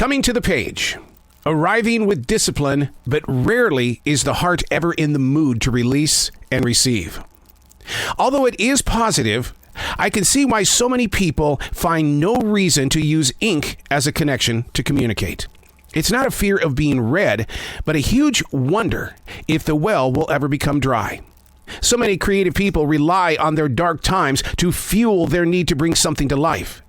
Coming to the page. Arriving with discipline, but rarely is the heart ever in the mood to release and receive. Although it is positive, I can see why so many people find no reason to use ink as a connection to communicate. It's not a fear of being read, but a huge wonder if the well will ever become dry. So many creative people rely on their dark times to fuel their need to bring something to life.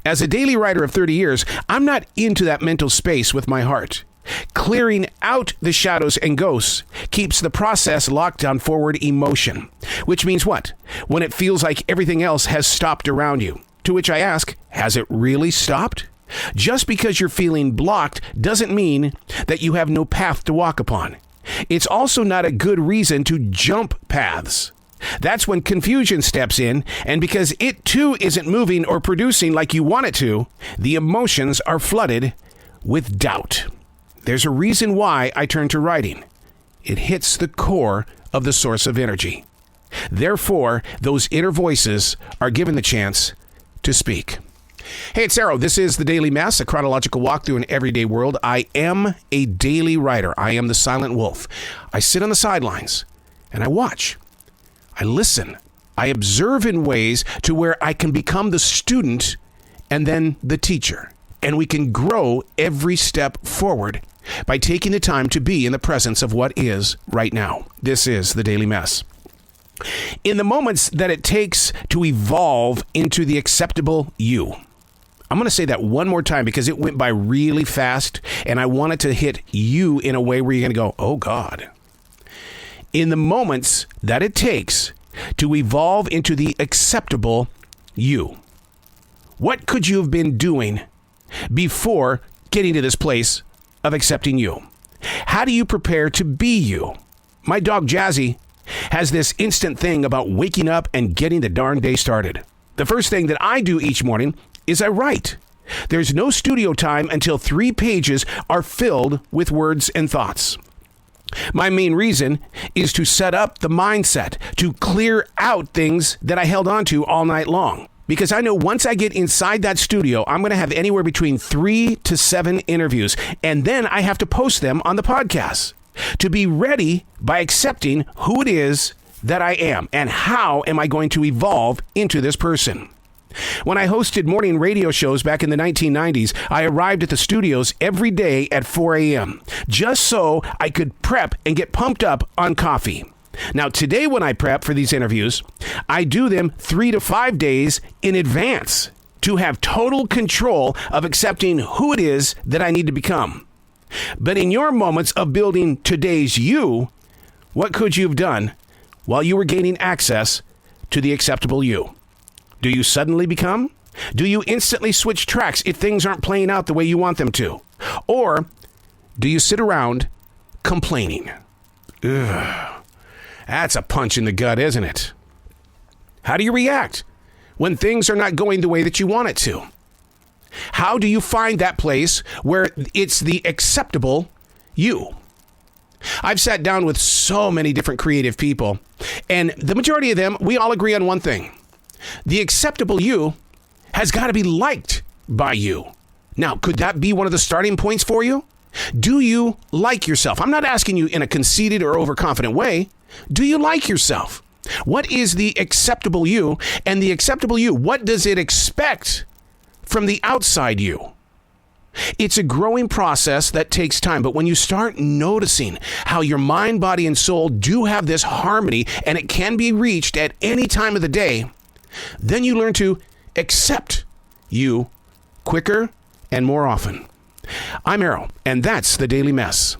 As a daily writer of 30 years, I'm not into that mental space with my heart. Clearing out the shadows and ghosts keeps the process locked on forward emotion. Which means what? When it feels like everything else has stopped around you. To which I ask, has it really stopped? Just because you're feeling blocked doesn't mean that you have no path to walk upon. It's also not a good reason to jump paths. That's when confusion steps in, and because it too isn't moving or producing like you want it to, the emotions are flooded with doubt. There's a reason why I turn to writing. It hits the core of the source of energy. Therefore, those inner voices are given the chance to speak. Hey, it's Arrow. This is The Daily Mess, a chronological walk through an everyday world. I am a daily writer. I am the silent wolf. I sit on the sidelines and I watch. I listen. I observe in ways to where I can become the student and then the teacher. And we can grow every step forward by taking the time to be in the presence of what is right now. This is The Daily Mess. In the moments that it takes to evolve into the acceptable you. I'm going to say that one more time because it went by really fast and I want it to hit you in a way where you're going to go, oh God. In the moments that it takes to evolve into the acceptable you. What could you have been doing before getting to this place of accepting you? How do you prepare to be you? My dog Jazzie has this instant thing about waking up and getting the darn day started. The first thing that I do each morning is I write. There's no studio time until 3 pages are filled with words and thoughts. My main reason is to set up the mindset, to clear out things that I held on to all night long. Because I know once I get inside that studio, I'm going to have anywhere between 3 to 7 interviews. And then I have to post them on the podcast. To be ready by accepting who it is that I am and how am I going to evolve into this person. When I hosted morning radio shows back in the 1990s, I arrived at the studios every day at 4 a.m. just so I could prep and get pumped up on coffee. Now, today when I prep for these interviews, I do them 3 to 5 days in advance to have total control of accepting who it is that I need to become. But in your moments of building today's you, what could you have done while you were gaining access to the acceptable you? Do you suddenly become? Do you instantly switch tracks if things aren't playing out the way you want them to? Or do you sit around complaining? Ugh, that's a punch in the gut, isn't it? How do you react when things are not going the way that you want it to? How do you find that place where it's the acceptable you? I've sat down with so many different creative people, and the majority of them, we all agree on one thing. The acceptable you has got to be liked by you. Now, could that be one of the starting points for you? Do you like yourself? I'm not asking you in a conceited or overconfident way. Do you like yourself? What is the acceptable you? And the acceptable you, what does it expect from the outside you? It's a growing process that takes time, but when you start noticing how your mind, body, and soul do have this harmony and it can be reached at any time of the day, then you learn to accept you quicker and more often. I'm Arrow, and that's The Daily Mess.